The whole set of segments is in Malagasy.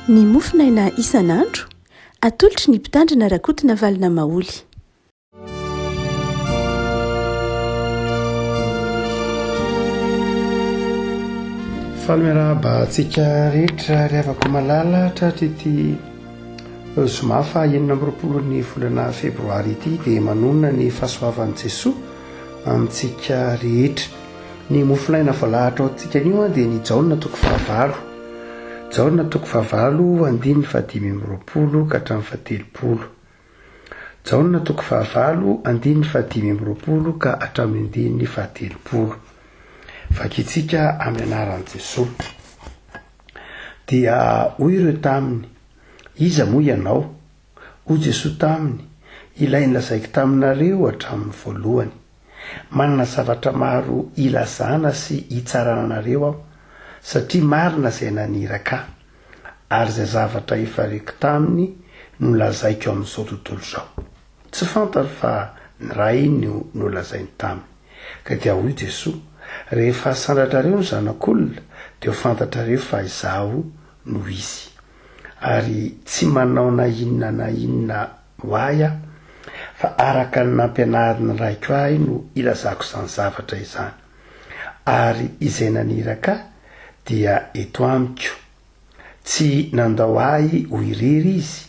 ny mofinaina isan'andro atolotry ny mpitandrina rakotina valina maoly. Falmeraba antsika rehetra rehafako malala tratrity somafa 20 ny volana febroary ity dia manonona ny fahasoavan'i Jesoa amintsika rehetra. Ny mofinaina voalahatra ao antsika anio dia ny Jaona 9 Jaona 9 andiny 520 ka hatramin'ny 70. Jaona 9 andiny 520 ka hatramin'ny 70. Vakitsika amin'ny anaran'i Jesoa. Dia hoy ireo taminy, iza moa ianao? Hoy Jesoa taminy, ilay nilazaiko taminareo hatramin'ny voalohany. Manana zavatra maro ilazana sy hitsarana anareo aho, satria marina izay naniraka ary izay zavatra efareko taminy no lazaiko amin'izao tontolo izao. Tsy fantaro fa ny ray no nolazainy taminy. Ka dia hoy Jesoa, rehefa sandratrareo ny zanak'olona dia ho fantatrareo fa izaho no izy. Ary tsy manao na inona ho ahy aho, fa araka ny nampianariny raiko ahy no ilazako izany zavatra izany. Ary izay naniraka dia eto amiko. Tsy nandao ahy ho irery izy,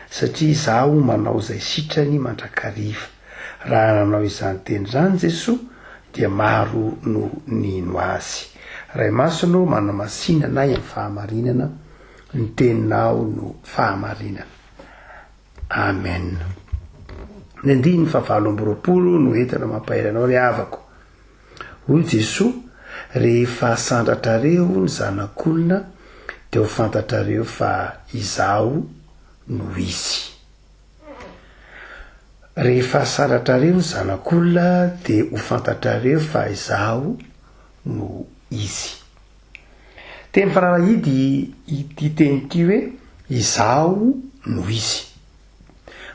satria izaho manao izay sitrany mandrakariva. Raha nanao izany teny izany Jesoa dia maro no nino azy. Ray masino manamasinana amin'ny fahamarinana, ny teninao no fahamarinana. Amen. Ny 20 no entana mampaheranao ry havako. Hoy Jesoa, rehefa sandratrareo ny zanak'olona dia ho fantatrareo fa izaho no izy. Rehefa sandratrareo ny zanak'olona dia ho fantatrareo fa izaho no izy. Teny fararahidy ity teny ity hoe izaho no izy.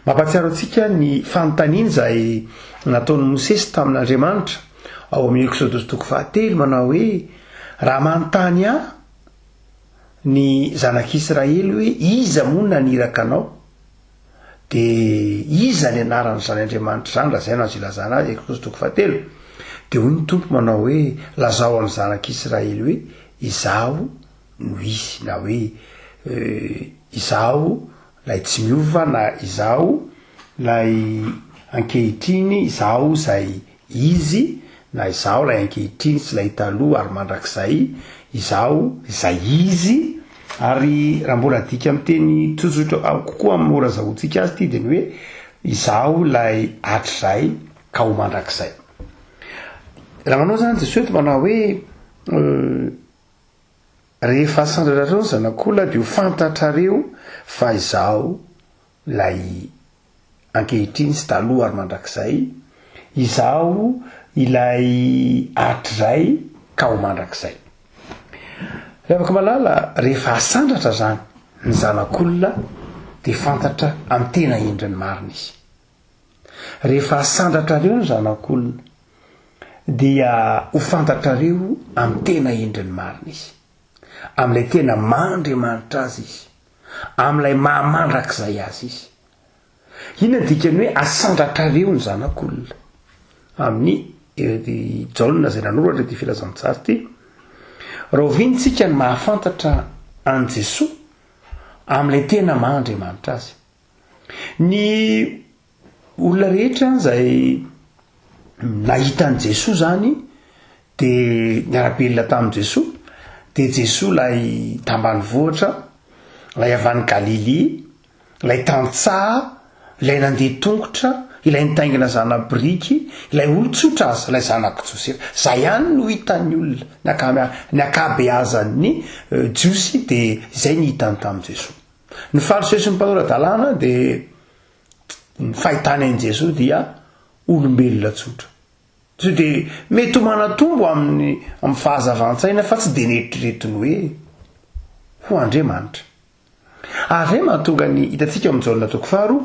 Mampatsiaro antsika ny fanontaniana izay nataon'i Mosesy tamin'Andriamanitra ao amin'ny Exodus 7 manao hoe, raha manontany ahy ny zanak'Israely hoe iza moa naniraka anao, dia iza ny anaran'izany Andriamanitra izany, raha izay no azo ilazana azy Exodus 7. Dia hoy ny Tompo manao hoe, lazao amin'ny zanak'Israely hoe izaho no izy, na hoe izaho lay tsy miova, na izaho lay ankehitriny, izaho izay izy, na izaho lay ankehitriny sy lay taloha ary mandrakizay, izaho izay izy. Ary raha mbola dika amin'ny teny tsotsotra kokoa amin'ny mora zahoantsika azy ity dia ny hoe izaho lay hatrizay ka ho mandrakizay. Raha manao zany Jesoa eto manao hoe rehefa sandratrareo ny zanak'olona dia ho fantatrareo fa izaho lay ankehitriny sy taloha ary mandrakizay, izaho ilay hatrizay ka ho mandrakizay. Rehefa malala, rehefa asandratra zany ny zanak'olona dia fantatra amin'ny tena endriny marina izy. Rehefa asandratrareo ny zanak'olona dia ho fantatrareo amin'ny tena endriny marina izy, amin'ilay tena mandriamanitra azy izy, amin'ilay mahamandrakizay azy izy. Inona dikany hoe asandratrareo ny zanak'olona? Amin'ny Jaona izay nanoratra ity filazantsara ity, raha ovintsika ny mahafantatra an Jesoa amin'ilay tena mahandriamanitra azy. Ny olona rehetra izay nahita an Jesoa zany dia niara-belona tamin'i Jesoa, dia Jesoa lay tambanivohitra, lay avy any Galilea, lay tantsaha, ilay nandeha tongotra, ilay nitaingina zana-biriky, ilay olon-tsotra aza, ilay zanak'i Josepha. Izay ihany no hitan'ny olona, ny akabeazan'ny jiosy, dia izay ny hitany tamin'i Jesoa. Ny fariseus sy ny mpanorandalàna dia ny fahitany an'i Jesoa dia olombelona tsotra. Dia mety ho manatombo amin'ny fahazavantsaina fa tsy dia neritreretiny hoe ho Andriamanitra. Ary izay mahatonga ny hitantsika amin'ny Jaona 4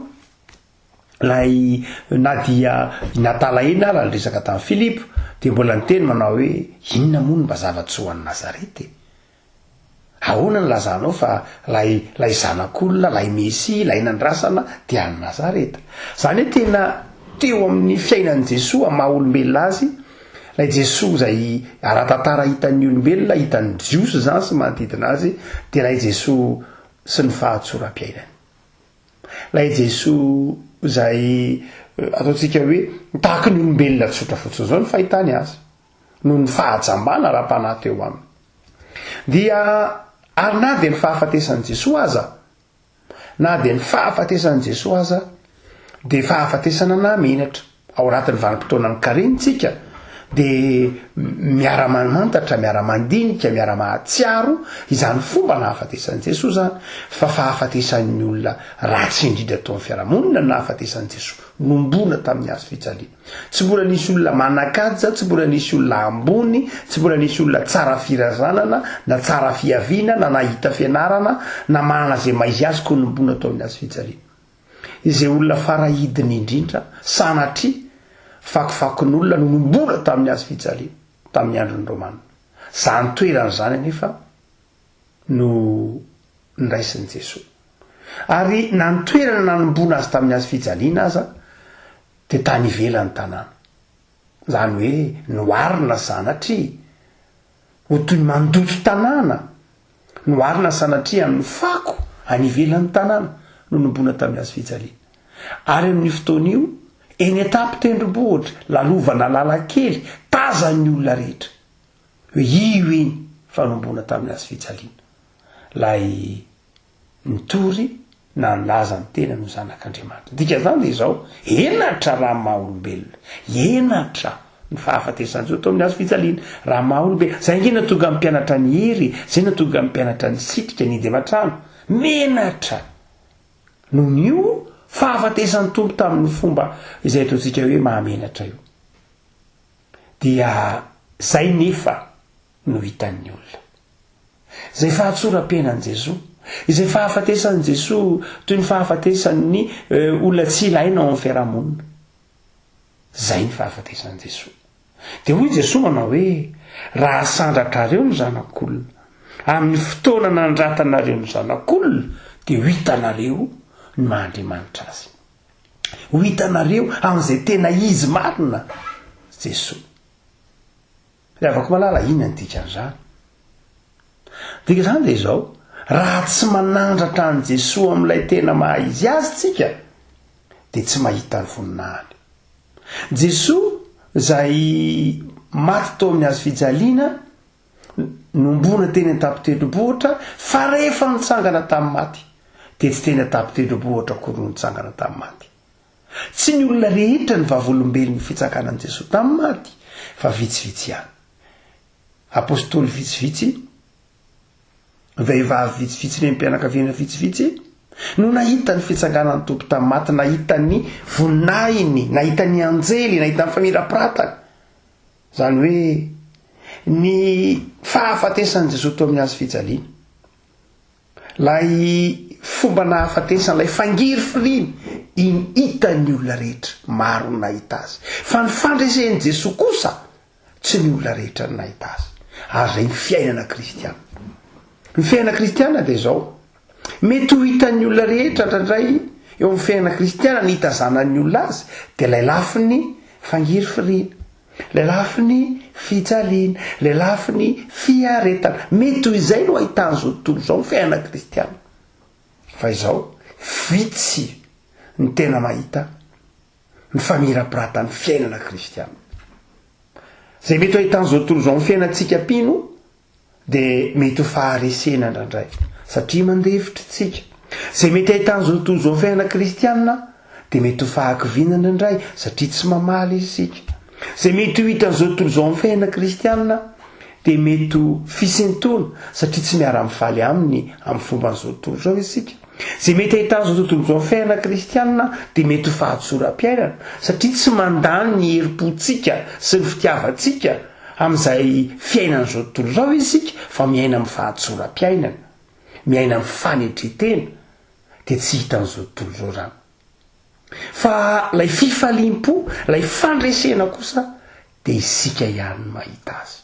lay na dia natalaina raha resaka tamin'i Filipo dia mbola niteny manao hoe inona moa ny mba zava-tsoa an'i Nazarety. ahoana ny lazanao fa lay zanak'olona lay mesy lay nandrasana dia any Nazareta. Zany hoe tena teo amin'ny fiainan'i Jesosy amaha olombelona azy lay Jesosy zay ara-tantara hitan'ny olombelona hitan'ny jiosy zany sy manodidina azy dia lay Jesosy sy ny fahatsoram-piainany, lay Jesosy zay ataontsika hoe tahaka ny olombelona tsotra fotsiny zao ny fahitany azy noho ny fahajambana ra-panahy teo aminy. Dia ary na dia ny fahafatesan'i Jesosy aza, na dia ny fahafatesan'i Jesosy aza dia fahafatesana namenatra ao anatin'ny vanim-potoanany karentsika dia miara-manantatra, miara-mandinika, miara-mahatsiaro izany fomba nahafatesan'i Jesosy zany, fa fahafatesan'ny olona ratsy indrindra tao amin'ny fiarahamonina nahafatesan'i Jesosy nombona tamin'ny hazo fijaliana. Tsy mbola nisy olona manakaja, tsy mbola nisy olona ambony, tsy mbola nisy olona tsara firazanana na tsara fiaviana na nahita fianarana na manana zay maizy azy koa nombona tao amin'ny hazo fijaliana. Izay olona farahidiny indrindra sanatria fakofakon'olona no nombola tamin'ny hazo fijaliana tamin'ny andron'ny Romana. Zany toerana zany anefa no niraisin'i Jesosy. Ary na ny toerana nanomboana azy tamin'ny hazo fijaliana aza dia tany ivelan'ny tanàna. Zany hoe noarina sanatria ho toy ny mandoto tanàna, noarina sanatria amin'ny fako any ivelan'ny tanàna no nomboana tamin'ny hazo fijaliana. Ary amin'ny fotoana io eny etapy tendrombohitra lalovana lalakely tazan'ny olona rehetra hoe io eny fanomboana tamin'ny hazo fijaliana lay nitory na nilaza ny tena no zanak'Andriamanitra. Dika zany dia izao enatra raha maha-olombelona, enatra ny fahafatesan'i Jesosy tao amin'ny hazo fijaliana raha maha-olombelona. Zay nge natonga amin'ny mpianatra ny hery, zay natonga amin'ny mpianatra ny sitrika ny idematrano menatra noho n'io fahafatesan'ny tompo tamin'ny fomba izay ataontsika hoe mahamenatra io. Dia zay nefa no hitan'ny olona, zay fahatsoram-piainan'i Jesosy, izay fahafatesan'i Jesosy toy ny fahafatesan'ny olona tsy ilaina ao amin'ny fiarahamonina. Zay ny fahafatesan'i Jesosy. Dia hoy Jesosy manao hoe raha sandratrareo ny zanak'olona amin'ny fotoana nandratanareo ny zanak'olona dia ho hitanareo ny maha-Andriamanitra azy, ho hitanareo amin'izay tena izy marina Jesosy. Dia avako malala inona ny dikan'izany. Dika zany dia izao raha tsy manandratra an' Jesosy amin'ilay tena maha izy azy tsika dia tsy mahita ny voninahiny. Jesosy zay maty tao amin'ny hazo fijaliana nombona teny an-tapy tendrombohitra fa rehefa nitsangana tamin'ny maty dia tsy teny an-tapy tendrombohitra koa no nitsangana tamin'ny maty. Tsy ny olona rehetra ny vavolombelon'ny fitsakanan'i Jesosy tamin'ny maty fa vitsivitsy ihany. Apôstôly vitsivitsy, vehivavy vitsivitsy rem-pianakaviana vitsivitsy no nahita ny fitsanganan'ny tompo tamin'ny maty, nahita ny voninahiny, nahita ny anjely, nahita ny famirapiratany. Zany hoe ny fahafatesan'i Jesosy tao amin'ny hazo fijaliana, lay fomba nahafatesana, lay fangiry firiany iny hitan'ny olona rehetra maro ny nahita azy, fa ny fandresen'i Jesosy kosa tsy ny olona rehetra ny nahita azy. Ary zay ny fiainana kristiana. Ny fiainana kristiana dia izao mety ho hitan'ny olona rehetra indraindray eo amin'ny fiainana kristiana ny hitazanan'ny olona azy dia lay lafiny fangiry firiana, lay lafiny fijaliana, lay lafiny fiaretana. Mety ho izay no ahitany zao tontolo izao ny fiainana kristiana. Fa izao vitsy ny tena mahita ny famirapiratany fiainana kristiana. Zay mety ho ahitany zao tontolo izao ny fiainantsika pino dia mety ho faharesena indraindray satria mandevitra tsika. Zay mety ahitany zao tontolo izao ny fiainana kristiana dia mety ho fahakiviana indraindray satria tsy mamaly isika. Zay mety ho hitany zao tontolo izao ny fiainana kristiana dia mety ho fisentona satria tsy miara-mifaly aminy amin'ny fomban'izao tontolo izao isika. Zay mety ahitany zao tontolo izao ny fiainana kristiana dia mety ho fahatsoram-piainana satria tsy mandany ny herim-pontsika sy ny fitiavantsika amin'izay fiainana zao tontolo izao isika, fa miaina amin'ny fahatsoram-piainana, miaina amin'ny fanetretena dia tsy hitan'izao tontolo izao zany. Fa lay fifalim-po, lay fandresena kosa dia isika ihany mahita azy.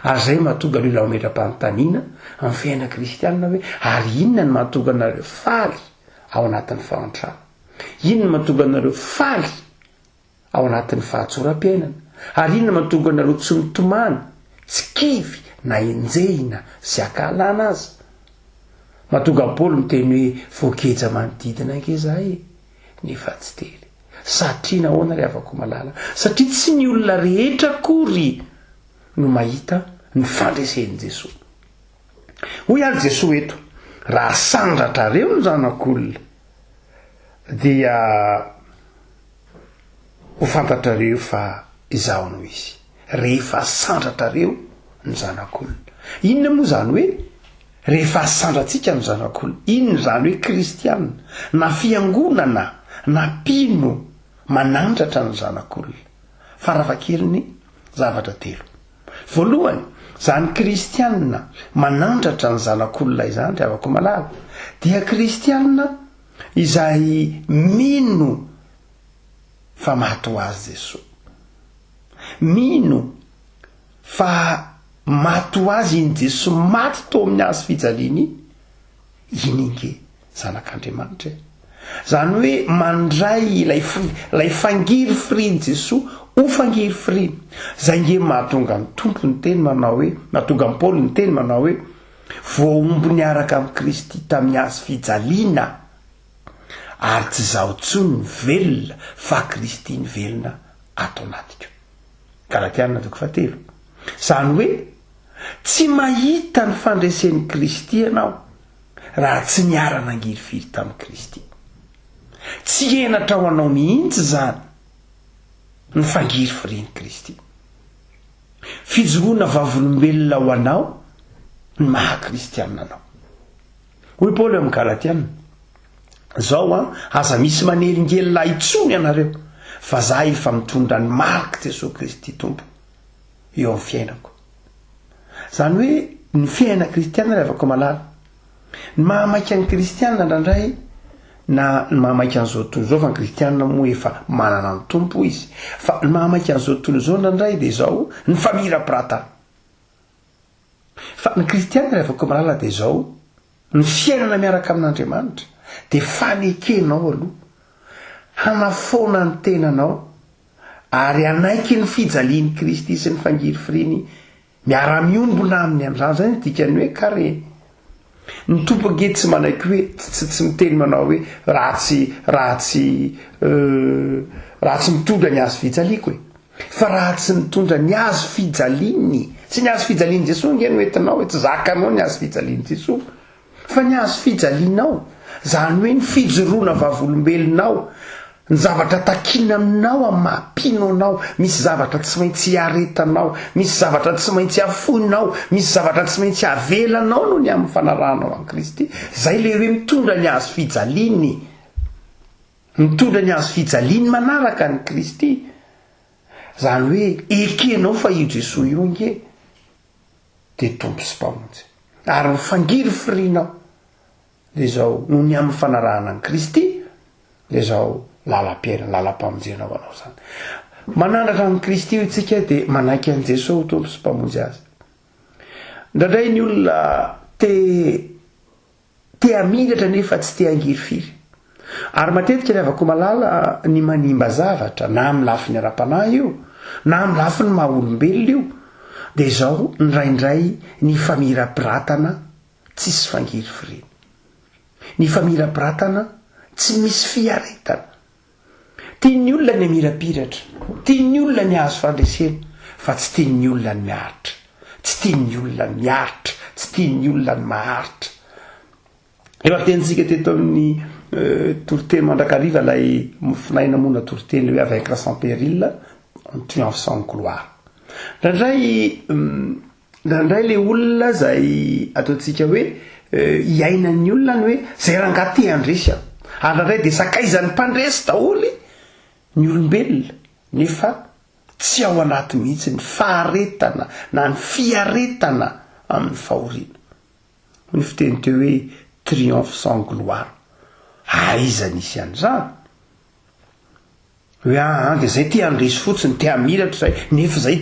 ary zay mahatonga alola ometra-panontaniana amin'ny fiaina kristianina hoe ary inona ny mahatonga anareo faly ao anatin'ny fahantrana, inona mahatonga anareo faly ao anatin'ny fahatsoram-piainana, ary inona mahatonga anareo tsy mitomany, tsy kivy na enjehina sy akalana azy. Mahatonga Paoly miteny hoe voakeja manodidina ankezahay nefa tsy tery. Satria nahoana ry havako malala? Satria tsy ny olona rehetra kory no mahita ny fandresen'i Jesosy. Hoy ary Jesosy eto, raha sandratrareo ny zanak'olona dia ho fantatrareo fa izaho no izy. Rehefa sandratrareo ny zanak'olona. Inona moa zany hoe rehefa sandratsika ny zanak'olona? Inona zany hoe kristianina na fiangonana na mpino manandratra ny zanak'olona? Farafakeliny zavatra telo. Voalohany, zany kristianina manandratra ny zanak'olona izany ry havako malala dia kristianina izay mino fa maty ho azy Jesosy, mino fa maty ho azy iny Jesosy maty tao amin'ny hazo fijaliana iny inge zanak'Andriamanitra. Zany hoe mandray ilay fangiry firiany Jesosy ho fangiry firiany. Zay nge mahatonga ny tompo ny teny manao hoe, mahatonga ny Paoly ny teny manao hoe voaomby niaraka amin'ny Kristy tamin'ny hazo fijaliana ary tsy zaho tsony ny velona fa Kristy ny velona ato anatiko. Galatiana 4:7. Zany hoe tsy mahita ny fandresen'ny Kristy ianao raha tsy niara-nangiry firy tamin'ny Kristy. Tsy enatra ho anao mihitsy zany ny fangiry firian'i Kristy. Fijoroana vavolombelona ho anao ny maha-kristianina anao. Hoy Paoly amin'ny Galatiana, zao aza misy manelingelina itsony ianareo fa za efa mitondra ny mariky Jesosy Kristy tompo eo amin'ny fiainako. Zany hoe ny fiaina kristianina rehefa malala, ny mahamaika ny kristianina ndraindray na ny mahamaika an'izao tontolo izao fa ny kristianina moa efa manana ny tompo izy, fa ny mahamaika an'izao tontolo izao ndraindray dia zao ny famira-piratana. Fa ny kristianina rehefa malala dia zao ny fiainana miaraka amin'Andriamanitra dia fanekenao aloha, hanafaona ny tenanao ary anaiky ny fijalian'i Kristy sy ny fangiry firiany miara-miombona aminy amin'izany. Zay ny dikany hoe kare. Ny tompo ange tsy manaiky hoe tsy miteny manao hoe raha tsy mitondra ny hazo fijaliako e, fa raha tsy mitondra ny hazo fijaliany, tsy ny hazo fijaliany Jesosy nge no entinao hoe tsy zakanao ny hazo fijaliany Jesosy, fa ny hazo fijalianao. Zany hoe ny fijoroana vavolombelonao, ny zavatra takina aminao amin'ny mahampino anao, misy zavatra tsy maintsy hiaretanao, misy zavatra tsy maintsy hafoinao, misy zavatra tsy maintsy havelanao no ny amin'ny fanarahanao amin'ny Kristy. Zay le hoe mitondra ny hazo fijaliany, mitondra ny hazo fijaliany manaraka ny Kristy. Zany hoe ekenao fa io Jesosy io nge dia tompo sy mpamonjy, ary mifangiry firianao dia zao no ny amin'ny fanarahana ny Kristy dia zao lalam-piainana, lalam-pamonjena ho anao zany. Manandratra amin'ny Kristy io itsika dia manaiky an'i Jesosy ho tompo sy mpamonjy azy. Ndraindray ny olona te hamindratra nefa tsy te hangiry firy, ary matetika rehefa malala ny manimba zavatra na amin'ny lafiny ara-panahy io na amin'ny lafiny maha-olombelona io dia zao ndraindray ny famira-piratana tsisy fangiry firiany, ny famira-piratana tsy misy fiaretana. Tian'ny olona ny amirapiratra, tian'ny olona ny hazo fandresena, fa tsy tian'ny olona ny miaritra, tsy tian'ny olona ny miaritra, tsy tian'ny olona ny maharitra. Efa tentsika teto amin'ny toriteny mandrakariva lay finaina mona toriteny hoe avec sans péril en triomphe sans gloire. Ndraindray le olona zay ataontsika hoe iainan'ny olona ny hoe zay rangaty andresy ary ndraindray dia sakaizan'ny mpandresy daholy ny olombelona, nefa tsy ao anaty mihitsy ny faharetana na ny fiaretana amin'ny fahoriana. Ny fiteny teo hoe triomphe sans gloire. Aiza nisy an'izany? Hoe dia zay te andresy fotsiny, te hamiratra zay, nefa zay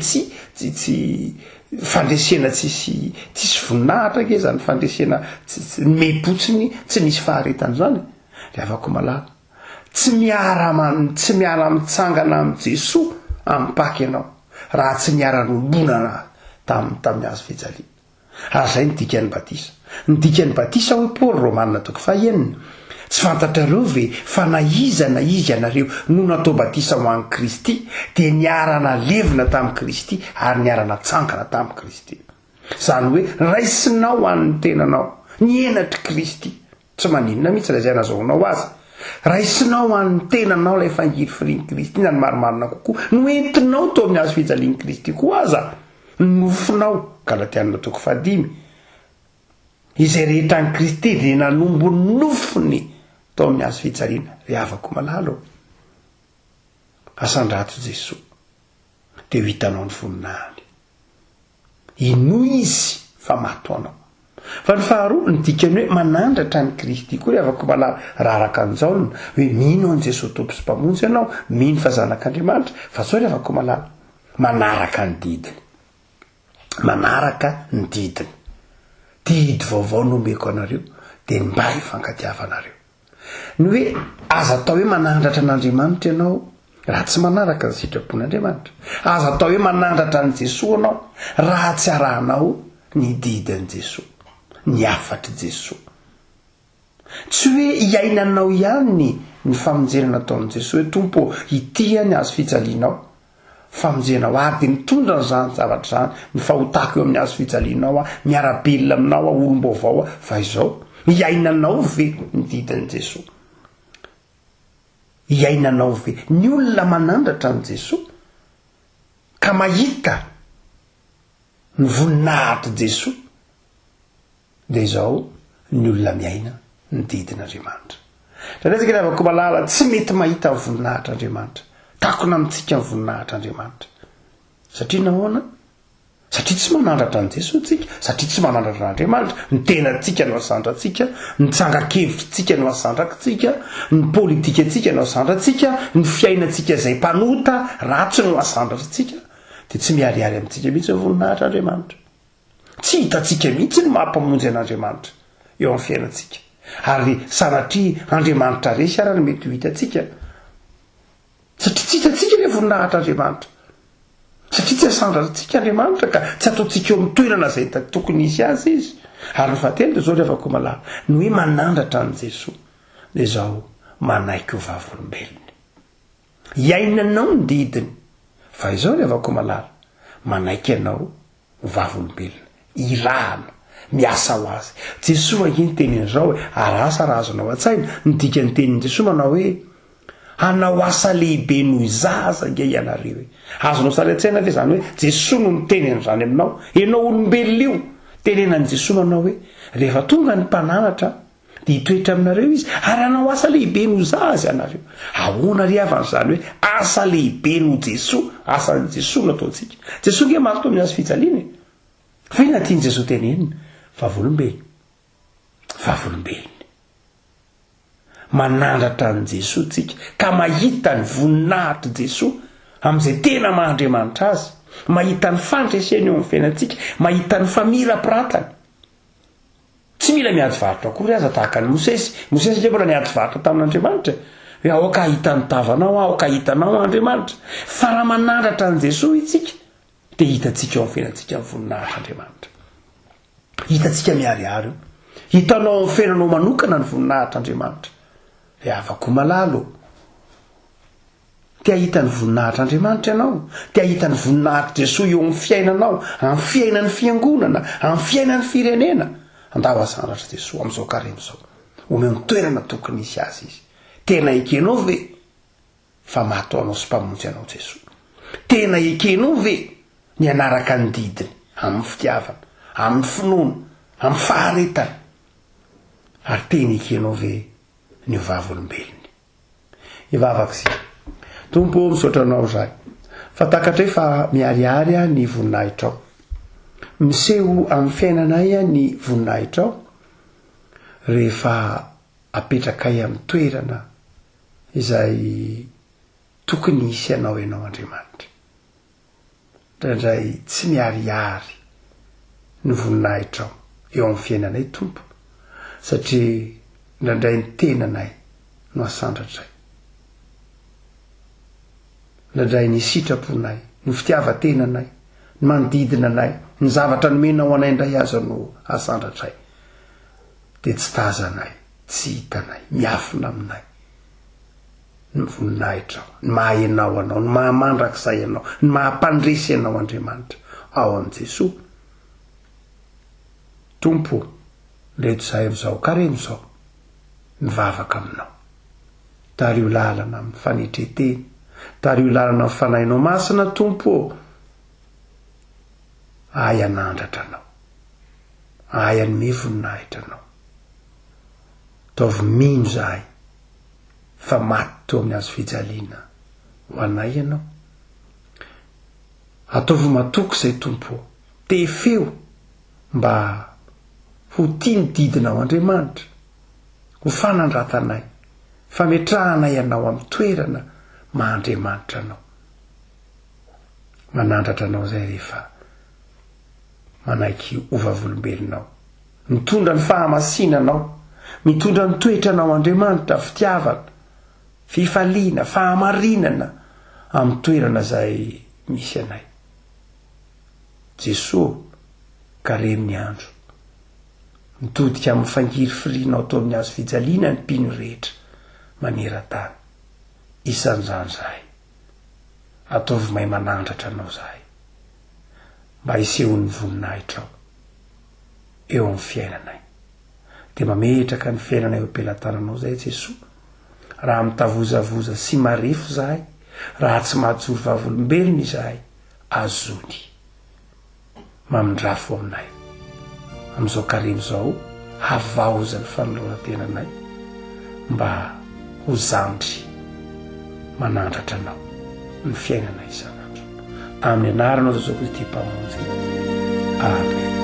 fandresena tsisy voninahitra ke zany fandresena mepotsiny tsy misy faharetany zany de afako malala tsy miara mitsangana am' Jesosy amy paky ianao raha tsy miara-nobonana tamin'ny hazo fijaliana. Ary zay nydikany batisa hoe Paoly Romanina 9 tsy fantatrareo ve fa na iza ianareo no natao batisa ho an'i Kristy de niarana levina tamin'i Kristy ary niarana tsangana tamin'i Kristy. Zany hoe raisinao an'ny tenanao nienatry Kristy tsy maninona mihitsy raha zay nazahoanao azy raisinao an'ny tenanao lay fangiry firin'i Kristy na ny marimarina kokoa noentinao tao amin'ny hazo fijalian'i Kristy koa aza nofinao Galatiana 5 izay rehetra an'i Kristy de nanombo nofiny tao amin'ny hazo fijaliana re avako malalo asandrato Jesosy de ho hitanao ny voninahiny ino izy fa matoanao. Fa ny faharoa ny dikany hoe manandratra ny Kristy koa re avako malala raha araka an'izao hoe mino an' Jesosy tompo sy mpamonjy ianao mino fa zanak'Andriamanitra fa sao re avako malala manaraka ny didiny didy vaovao nomeko anareo de mba hifankatiavanareo ny hoe aza atao hoe manandratra an'Andriamanitra ianao raha tsy manaraka ny sitrapon'Andriamanitra aza atao hoe manandratra an' Jesosy anao raha tsy arahanao ny didin'i Jesosy ny afatry Jesosy tsy hoe iainanao ihany ny famonjena nataon'i Jesosy hoe tompo ity ny hazo fijalianao famonjenao ary de mitondra n'izany zavatra zany ny fahotako eo amin'ny hazo fijalianao miarabelona aminao olom-baovao fa izao iainanao ve ny didin'i Jesosy iainanao ve ny olona manandratra an' Jesosy ka mahita ny voninahitry Jesosy de izao ny olona miaina ny didin'Andriamanitra. Tandrezaka re avako malala tsy mety mahita ny voninahitr'Andriamanitra takona amitsika ny voninahitr'Andriamanitra satria nahoana satria tsy manandratra an' Jesosy tsika satria tsy manandratra n'Andriamanitra ny tenatsika no asandratsika ny tsangakevitrytsika no asandrakitsika ny politikatsika no asandratsika ny fiainatsika zay mpanota ratsy no asandratsika de tsy miariary amitsika mihitsy ny voninahitr'Andriamanitra tsy hitatsika mihitsy ny mampamonjy an'Andriamanitra eo amin'ny fiainatsika ary sanatria Andriamanitra resy ary mety ho hitatsika satria tsy hitatsika le voninahitr'Andriamanitra satria tsy asandratsika Andriamanitra ka tsy ataotsika eo amin'ny toerana zay tokony isy azy izy ary ny fahatelo de zao re avako malala ny hoe manandratra an' Jesosy de zao manaiky ho vavolombelony iainanao ny didiny fa izao re avako malala manaiky ianao ho vavolombelony irahana miasa ho azy. Jesosy angeny tenin'izao hoe arasa raha azonao an-tsaina ny dikany tenin'i Jesosy manao hoe hanao asa lehibe noho zaza nge ianareo azonao sary an-tsaina ve zany hoe Jesosy no nitenen'izany aminao ianao olombelona io tenenan'i Jesosy manao hoe rehefa tonga ny mpananatra de hitoetra aminareo izy ary hanao asa lehibe noho zaza ianareo ahoana ry avan'izany hoe asa lehibe noho Jesosy asan'i Jesosy nataontsika Jesosy nge maty tao amin'ny hazo fijaliana fa ina tiany Jesosy tenenina vavolombelony manandratra an' Jesosy tsika ka mahita ny voninahitry Jesosy am'izay tena mahandriamanitra azy mahita ny fandreseny eo amin'ny fiainatsika mahita ny famirapiratany tsy mila miady varotra akory aza tahaka ny Mosesy nge mbola niady varotra tamin'Andriamanitra hoe aoka hita ny tavanao aoka hitanao Andriamanitra fa raha manandratra an' Jesosy itsika de hitatsika eo amin'ny fiainatsika ny voninahitr'Andriamanitra hitatsika miariary hitanao amin'ny fiainanao manokana ny voninahitr'Andriamanitra de afako malalo te ahita ny voninahitr'Andriamanitra ianao te ahita ny voninahitry Jesosy eo amin'ny fiainanao amin'ny fiainan'ny fiangonana amin'ny fiainan'ny firenena andao asandratra Jesosy am'izao kareny zao omeo ny toerana tokony isy azy izy tena ekenao ve fa matoanao sy mpamonjy anao Jesosy tena ekenao ve ny anaraka ny didiny amin'ny fitiavana amin'ny finoana amin'ny faharetana ary tena ekenao ve ny vavolombelony ivavakisika tompo misaotranao zay fa takatra fa miariary ny voninahitrao miseho amin'ny fiainanay ny voninahitrao rehefa apetrakay amin'ny toerana izay tokony isy ianao Andriamanitra ndray tsy miariary ny voninahitra eo amin'ny fiainanay tompo satria ndraindray ny tenanay no asandratray, ndraindray ny sitraponay, ny fitiavan-tenanay, ny manodidina anay, ny zavatra nomenao anay indray aza no asandratray, dia tsy tazanay, tsy hitanay, miafina aminay ny voninahitra, ny mahaenao anao, ny mahamandrakizay anao, ny mahampandresy anao Andriamanitra ao am' Jesosy. Tompo, reto zahay am'izao ka reno zao mivavaka aminao, tario lalana amin'ny fanetretena, tario lalana amin'ny fanahinao masina tompo, ay anandratra anao, ay anome voninahitra anao, ataovy mino zahay fa maty teo amin'ny azo fijaliana ho anay ianao, ataovy matoky zay tompo, tefeo mba ho tia mididina ao Andriamanitra, ho fanandratanay, fametrahanay anao amin'ny toerana mahandriamanitra anao, manandratra anao zay rehefa manaiky ovavolombelonao, mitondra ny fahamasinanao, mitondra ny toetra anao Andriamanitra, fitiavana, fifaliana, fahamarinana amin'ny toerana zay misy anay. Jesosy, karemy andro mitodika amin'ny fangiry firinao tao amin'ny azo fijaliana ny mpino rehetra maneran-tany, isan'izany zahay, ataovy mahay manandratra anao zahay, mba hisehon'ny voninahitrao eo amin'ny fiainanay, dia mametraka ny fiainanay eo am-pelantananao zay Jesosy. Raha mitavozavoza sy marefo zahay, raha tsy mahajoro vavolombelona izahay, azony mamindrafo aminay am'izao kareno zao, havaoza ny fanoloran-tenanay mba ho zandry manandratra anao ny fiainanay isan'andro, amin'ny anaranao Jesosy Kristy mpamonjy. Amen.